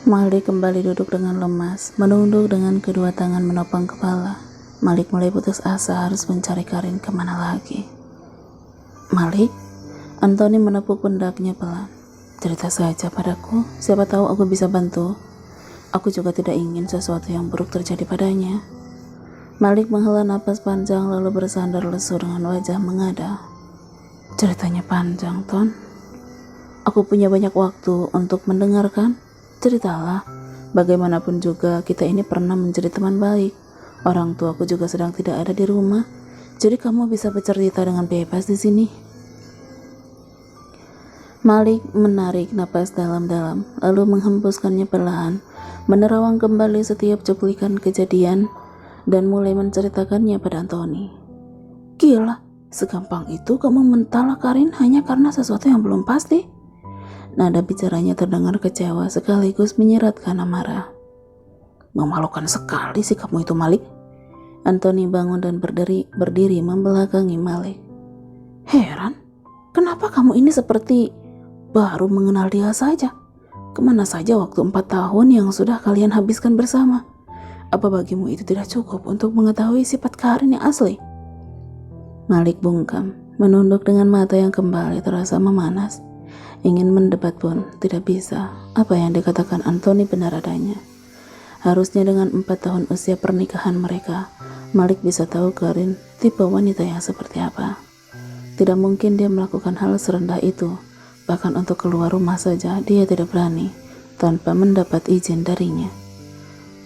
Malik kembali duduk dengan lemas, menunduk dengan kedua tangan menopang kepala. Malik mulai putus asa harus mencari Karin kemana lagi. Malik, Anthony menepuk pundaknya pelan. Cerita saja padaku, siapa tahu aku bisa bantu. Aku juga tidak ingin sesuatu yang buruk terjadi padanya. Malik menghela napas panjang lalu bersandar lesu dengan wajah mengada. Ceritanya panjang, Ton. Aku punya banyak waktu untuk mendengarkan. Ceritalah, bagaimanapun juga kita ini pernah menjadi teman baik. Orang tuaku juga sedang tidak ada di rumah, jadi kamu bisa bercerita dengan bebas di sini. Malik menarik napas dalam-dalam, lalu menghembuskannya perlahan, menerawang kembali setiap cuplikan kejadian, dan mulai menceritakannya pada Anthony. Gila, segampang itu kamu mentalak Karin hanya karena sesuatu yang belum pasti. Nada bicaranya terdengar kecewa sekaligus menyeratkan amarah. Memalukan sekali sikapmu itu, Malik. Anthony bangun dan berdiri membelakangi Malik. Heran, kenapa kamu ini seperti baru mengenal dia saja? Kemana saja waktu 4 tahun yang sudah kalian habiskan bersama? Apa bagimu itu tidak cukup untuk mengetahui sifat Karin yang asli? Malik bungkam, menunduk dengan mata yang kembali terasa memanas. Ingin mendebat pun tidak bisa. Apa yang dikatakan Anthony benar adanya. Harusnya dengan 4 tahun usia pernikahan mereka, Malik bisa tahu Karin tipe wanita yang seperti apa. Tidak mungkin dia melakukan hal serendah itu. Bahkan untuk keluar rumah saja dia tidak berani tanpa mendapat izin darinya.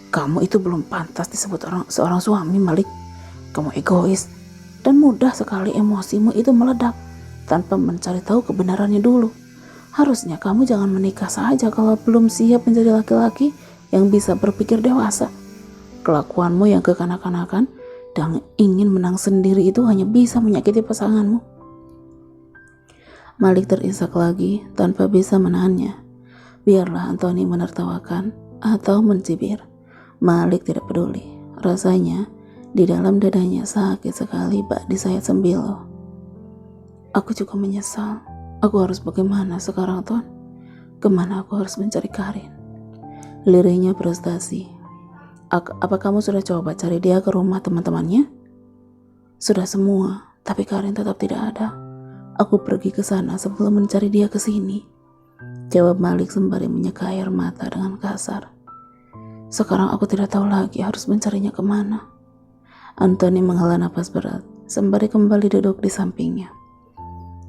Kamu itu belum pantas disebut seorang suami, Malik. Kamu egois dan mudah sekali emosimu itu meledak tanpa mencari tahu kebenarannya dulu. Harusnya kamu jangan menikah saja kalau belum siap menjadi laki-laki yang bisa berpikir dewasa. Kelakuanmu yang kekanak-kanakan dan ingin menang sendiri itu hanya bisa menyakiti pasanganmu. Malik terisak lagi tanpa bisa menahannya. Biarlah Anthony menertawakan atau mencibir. Malik tidak peduli. Rasanya di dalam dadanya sakit sekali bak di sayat sembilo. Aku juga menyesal. Aku harus bagaimana sekarang, Ton? Kemana aku harus mencari Karin? Lirihnya frustasi. Apa kamu sudah coba cari dia ke rumah teman-temannya? Sudah semua, tapi Karin tetap tidak ada. Aku pergi ke sana sebelum mencari dia ke sini. Jawab Malik sembari menyeka air mata dengan kasar. Sekarang aku tidak tahu lagi harus mencarinya kemana. Anthony menghela napas berat, sembari kembali duduk di sampingnya.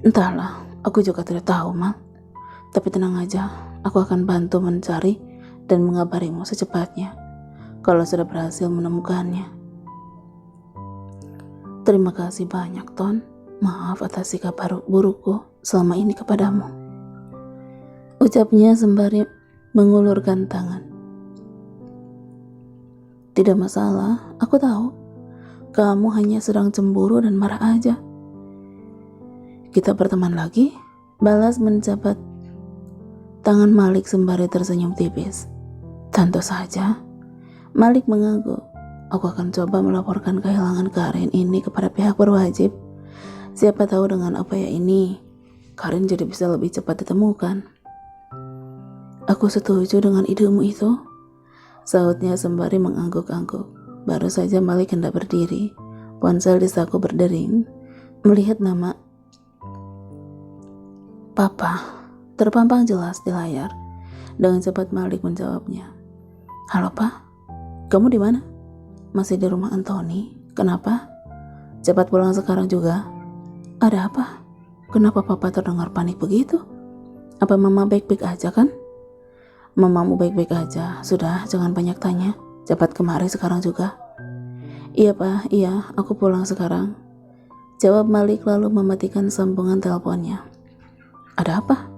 Entahlah, aku juga tidak tahu, Mal. Tapi tenang aja, aku akan bantu mencari dan mengabarimu secepatnya kalau sudah berhasil menemukannya. Terima kasih banyak, Ton. Maaf atas sikap burukku selama ini kepadamu. Ucapnya sembari mengulurkan tangan. Tidak masalah, aku tahu. Kamu hanya sedang cemburu dan marah aja. Kita berteman lagi? Balas menjabat tangan Malik sembari tersenyum tipis. Tentu saja. Malik mengangguk. Aku akan coba melaporkan kehilangan Karin ini kepada pihak berwajib. Siapa tahu dengan upaya ini, Karin jadi bisa lebih cepat ditemukan. Aku setuju dengan idemu itu, sahutnya sembari mengangguk-angguk. Baru saja Malik hendak berdiri, ponsel di saku berdering. Melihat nama Papa terpampang jelas di layar. Dengan cepat Malik menjawabnya. Halo, Pak. Kamu di mana? Masih di rumah Anthony. Kenapa? Cepat pulang sekarang juga. Ada apa? Kenapa Papa terdengar panik begitu? Apa Mama baik-baik aja kan? Mamamu baik-baik aja. Sudah, jangan banyak tanya. Cepat kemari sekarang juga. Iya, Pak. Iya, aku pulang sekarang. Jawab Malik lalu mematikan sambungan teleponnya. Ada apa?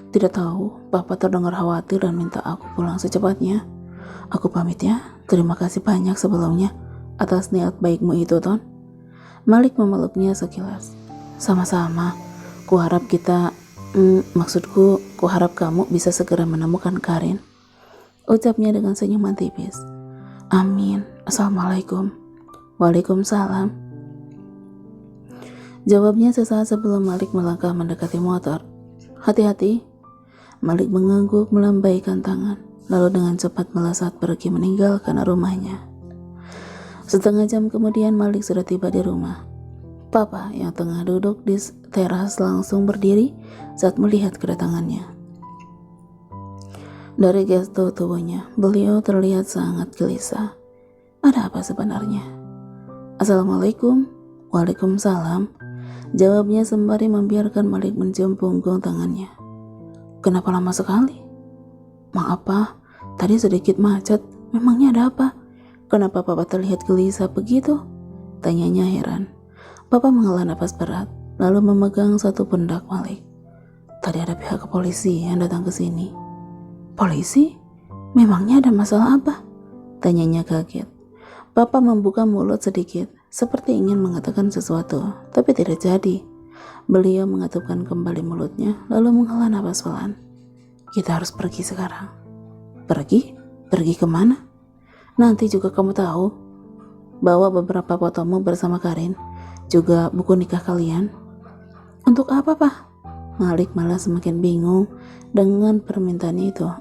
Tidak tahu, Papa terdengar khawatir dan minta aku pulang secepatnya. Aku pamit ya, terima kasih banyak sebelumnya atas niat baikmu itu, Ton. Malik memeluknya sekilas. Sama-sama, kuharap kuharap kamu bisa segera menemukan Karin. Ucapnya dengan senyuman tipis. Amin. Assalamualaikum. Waalaikumsalam. Jawabnya sesaat sebelum Malik melangkah mendekati motor. Hati-hati. Malik mengangguk melambaikan tangan. lalu dengan cepat melesat pergi meninggalkan rumahnya. Setengah jam kemudian Malik sudah tiba di rumah. Papa yang tengah duduk di teras langsung berdiri saat melihat kedatangannya. Dari gestur tubuhnya, beliau terlihat sangat gelisah. Ada apa sebenarnya? Assalamualaikum. Waalaikumsalam, jawabnya sembari membiarkan Malik mencium punggung tangannya. Kenapa lama sekali? Maaf Pak, tadi sedikit macet. Memangnya ada apa? Kenapa Papa terlihat gelisah begitu? Tanyanya heran. Papa menghela napas berat, lalu memegang satu pundak Malik. Tadi ada pihak kepolisi yang datang ke sini. Polisi? Memangnya ada masalah apa? Tanyanya kaget. Papa membuka mulut sedikit, seperti ingin mengatakan sesuatu, tapi tidak jadi. Beliau mengatupkan kembali mulutnya, lalu menghela napas pelan. Kita harus pergi sekarang. Pergi? Pergi kemana? Nanti juga kamu tahu. Bawa beberapa fotomu bersama Karin, juga buku nikah kalian. Untuk apa, Pak? Malik malah semakin bingung dengan permintaan itu.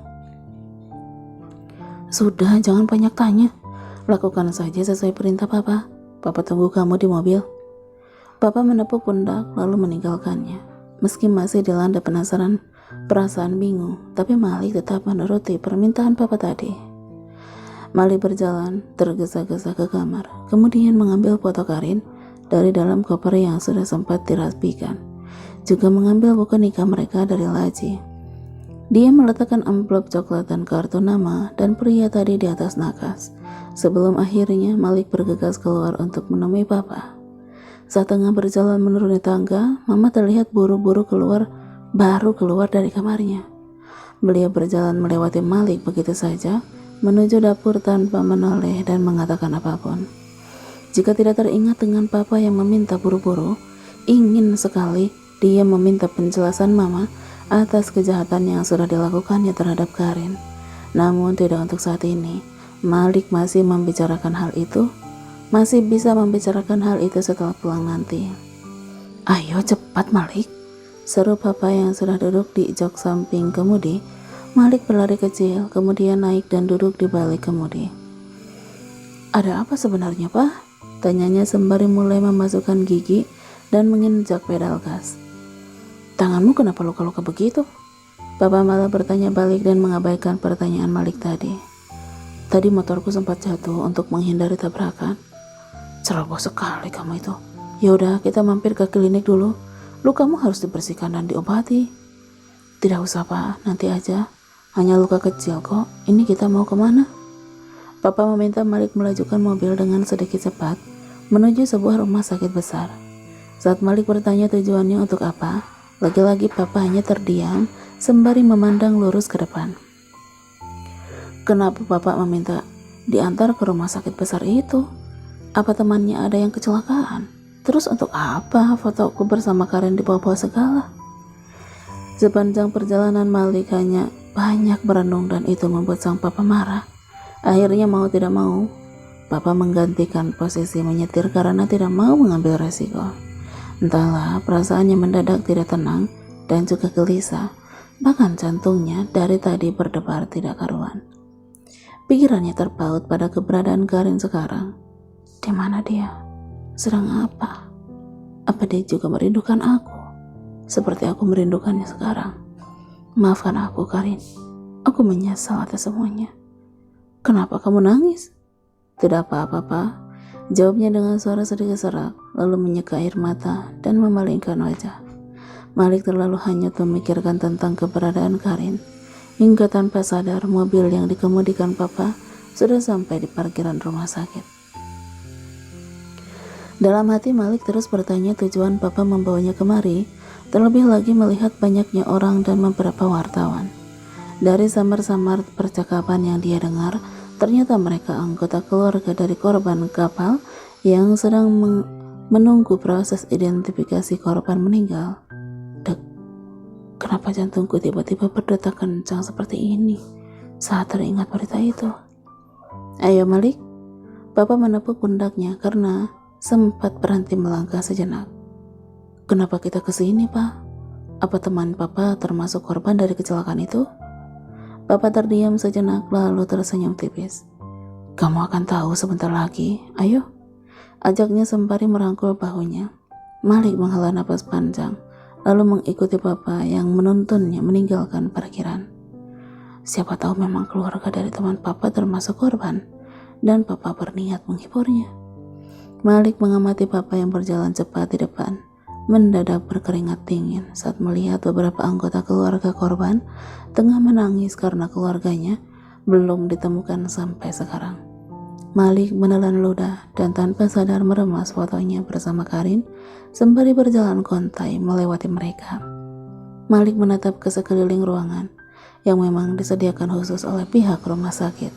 Sudah, jangan banyak tanya. Lakukan saja sesuai perintah Papa. Papa tunggu kamu di mobil. Papa menepuk pundak lalu meninggalkannya. Meski masih dilanda penasaran, perasaan bingung, tapi Malik tetap menuruti permintaan Papa tadi. Malik berjalan tergesa-gesa ke kamar, kemudian mengambil foto Karin dari dalam koper yang sudah sempat dirapikan. Juga mengambil buku nikah mereka dari laci. Dia meletakkan amplop coklat dan kartu nama dan pria tadi di atas nakas. Sebelum akhirnya Malik bergegas keluar untuk menemui Papa. Saat tengah berjalan menuruni tangga, Mama terlihat buru-buru baru keluar dari kamarnya. Beliau berjalan melewati Malik begitu saja, menuju dapur tanpa menoleh dan mengatakan apapun. Jika tidak teringat dengan Papa yang meminta buru-buru, ingin sekali dia meminta penjelasan Mama atas kejahatan yang sudah dilakukannya terhadap Karin. Namun tidak untuk saat ini. Malik masih membicarakan hal itu, masih bisa membicarakan hal itu setelah pulang nanti. Ayo cepat Malik, seru Papa yang sudah duduk di jok samping kemudi. Malik berlari kecil, kemudian naik dan duduk di balik kemudi. Ada apa sebenarnya, Pak? Tanyanya sembari mulai memasukkan gigi dan menginjak pedal gas. Tanganmu kenapa luka-luka begitu? Papa malah bertanya balik dan mengabaikan pertanyaan Malik tadi. Tadi motorku sempat jatuh untuk menghindari tabrakan. Ceroboh sekali kamu itu. Yaudah, kita mampir ke klinik dulu. Lukamu harus dibersihkan dan diobati. Tidak usah, Pak, nanti aja. Hanya luka kecil kok, ini kita mau kemana? Papa meminta Malik melajukan mobil dengan sedikit cepat menuju sebuah rumah sakit besar. Saat Malik bertanya tujuannya untuk apa, lagi-lagi Papa hanya terdiam sembari memandang lurus ke depan. Kenapa Papa meminta diantar ke rumah sakit besar itu? Apa temannya ada yang kecelakaan? Terus untuk apa fotoku bersama Karin dibawa-bawa segala? Sepanjang perjalanan Malik hanya banyak berenung dan itu membuat sang Papa marah. Akhirnya mau tidak mau, Papa menggantikan posisi menyetir karena tidak mau mengambil resiko. Entahlah, perasaannya mendadak tidak tenang dan juga gelisah. Bahkan jantungnya dari tadi berdebar tidak karuan. Pikirannya terpaut pada keberadaan Karin sekarang. Di mana dia? Sedang apa? Apa dia juga merindukan aku? Seperti aku merindukannya sekarang. Maafkan aku, Karin. Aku menyesal atas semuanya. Kenapa kamu nangis? Tidak apa-apa, Pak. Jawabnya dengan suara sedikit serak, lalu menyeka air mata dan memalingkan wajah. Malik terlalu hanyut memikirkan tentang keberadaan Karin. Hingga tanpa sadar, mobil yang dikemudikan Papa sudah sampai di parkiran rumah sakit. Dalam hati Malik terus bertanya tujuan Papa membawanya kemari, terlebih lagi melihat banyaknya orang dan beberapa wartawan. Dari samar-samar percakapan yang dia dengar, ternyata mereka anggota keluarga dari korban kapal yang sedang menunggu proses identifikasi korban meninggal. Dek, kenapa jantungku tiba-tiba berdetak kencang seperti ini saat teringat berita itu? Ayo Malik, Papa menepuk pundaknya karena sempat berhenti melangkah sejenak. Kenapa kita kesini, Pak? Apa teman Papa termasuk korban dari kecelakaan itu? Papa terdiam sejenak lalu tersenyum tipis. Kamu akan tahu sebentar lagi, ayo. Ajaknya sembari merangkul bahunya. Malik menghela napas panjang, lalu mengikuti Papa yang menuntunnya meninggalkan parkiran. Siapa tahu memang keluarga dari teman Papa termasuk korban, dan Papa berniat menghiburnya. Malik mengamati Papa yang berjalan cepat di depan, mendadak berkeringat dingin saat melihat beberapa anggota keluarga korban tengah menangis karena keluarganya belum ditemukan sampai sekarang. Malik menelan ludah dan tanpa sadar meremas fotonya bersama Karin sembari berjalan kontai melewati mereka. Malik menatap ke sekeliling ruangan yang memang disediakan khusus oleh pihak rumah sakit.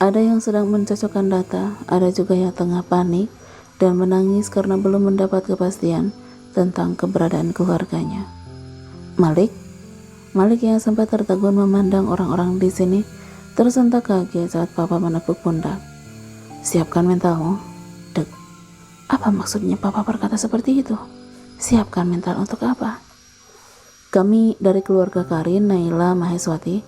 Ada yang sedang mencocokkan data, ada juga yang tengah panik dan menangis karena belum mendapat kepastian tentang keberadaan keluarganya. Malik yang sempat tertegun memandang orang-orang di sini tersentak kaget saat Papa menepuk pundak. Siapkan mentalmu. Dek, apa maksudnya Papa berkata seperti itu? Siapkan mental untuk apa? Kami dari keluarga Karin, Naila, Maheswati.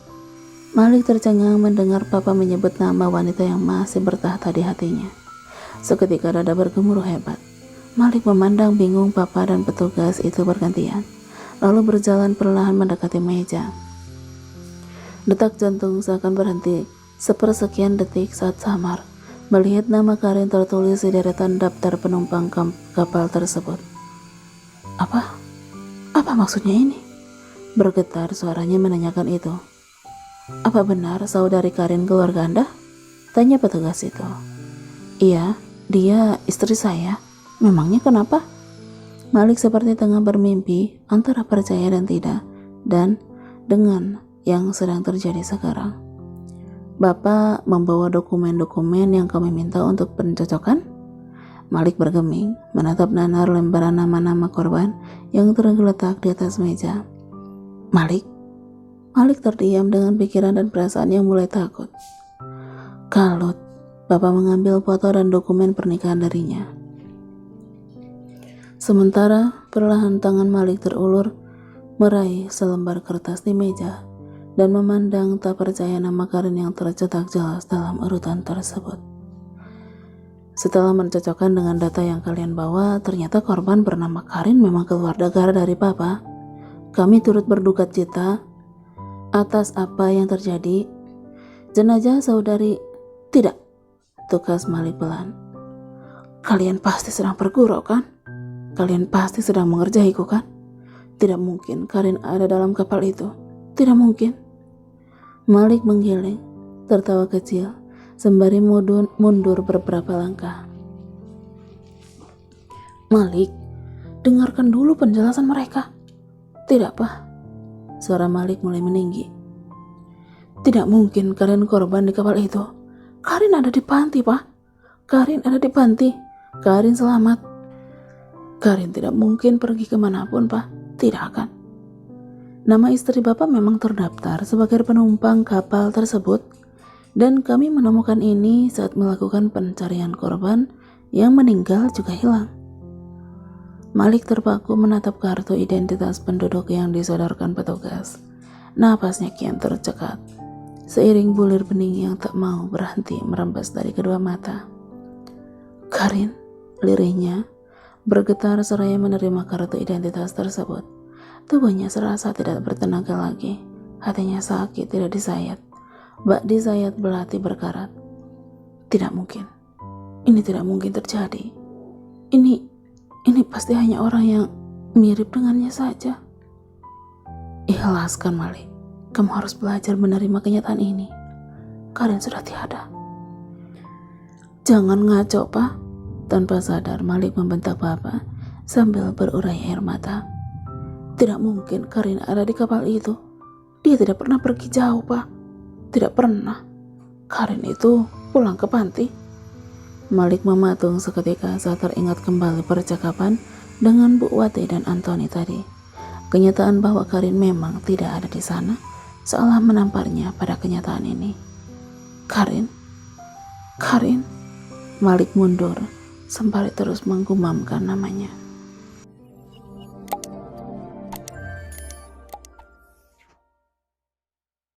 Malik tercengang mendengar Papa menyebut nama wanita yang masih bertahta di hatinya. Seketika dada bergemuruh hebat. Malik memandang bingung Papa dan petugas itu bergantian, lalu berjalan perlahan mendekati meja. Detak jantung seakan berhenti sepersekian detik saat samar melihat nama Karin tertulis di deretan daftar penumpang kapal tersebut. Apa maksudnya ini? Bergetar suaranya menanyakan itu. Apa benar saudari Karin keluarga Anda? Tanya petugas itu. Iya, dia istri saya. Memangnya kenapa? Malik seperti tengah bermimpi antara percaya dan tidak, dan dengan yang sedang terjadi sekarang. Bapak membawa dokumen-dokumen yang kami minta untuk pencocokan? Malik bergeming, menatap nanar lembaran nama-nama korban yang tergeletak di atas meja. Malik terdiam dengan pikiran dan perasaan yang mulai takut. Kalut, Bapak mengambil foto dan dokumen pernikahan darinya. Sementara perlahan tangan Malik terulur meraih selembar kertas di meja dan memandang tak percaya nama Karin yang tercetak jelas dalam urutan tersebut. Setelah mencocokkan dengan data yang kalian bawa, ternyata korban bernama Karin memang keluar negara dari Papa. Kami turut berduka cita atas apa yang terjadi. Jenazah saudari tidak, tukas Malik pelan. Kalian pasti sedang bergurau kan? Kalian pasti sedang mengerjaiku kan? Tidak mungkin Karin ada dalam kapal itu. Tidak mungkin. Malik menggeleng, tertawa kecil, sembari mundur beberapa langkah. Malik, dengarkan dulu penjelasan mereka. Tidak, Pak. Suara Malik mulai meninggi. Tidak mungkin Karin korban di kapal itu. Karin ada di panti, Pak. Karin ada di panti. Karin selamat. Karin tidak mungkin pergi kemanapun, Pak. Tidak akan. Nama istri Bapak memang terdaftar sebagai penumpang kapal tersebut, dan kami menemukan ini saat melakukan pencarian korban yang meninggal juga hilang. Malik terpaku menatap kartu identitas penduduk yang disodorkan petugas. Napasnya kian tercekat, seiring bulir bening yang tak mau berhenti merembes dari kedua mata. Karin, lirihnya, bergetar seraya menerima kartu identitas tersebut. Tubuhnya serasa tidak bertenaga lagi. Hatinya sakit tidak disayat. Bak disayat belati berkarat. Tidak mungkin. Ini tidak mungkin terjadi. Ini pasti hanya orang yang mirip dengannya saja. Ikhlaskan, Malik. Kamu harus belajar menerima kenyataan ini. Karin sudah tiada. Jangan ngaco, Pak. Tanpa sadar Malik membentak Papa sambil berurai air mata. Tidak mungkin Karin ada di kapal itu. Dia tidak pernah pergi jauh, Pak. Tidak pernah. Karin itu pulang ke panti. Malik mematung seketika saat teringat kembali percakapan dengan Bu Wati dan Antoni tadi. Kenyataan bahwa Karin memang tidak ada di sana seolah menamparnya pada kenyataan ini. Karin. Malik mundur sembari terus menggumamkan namanya.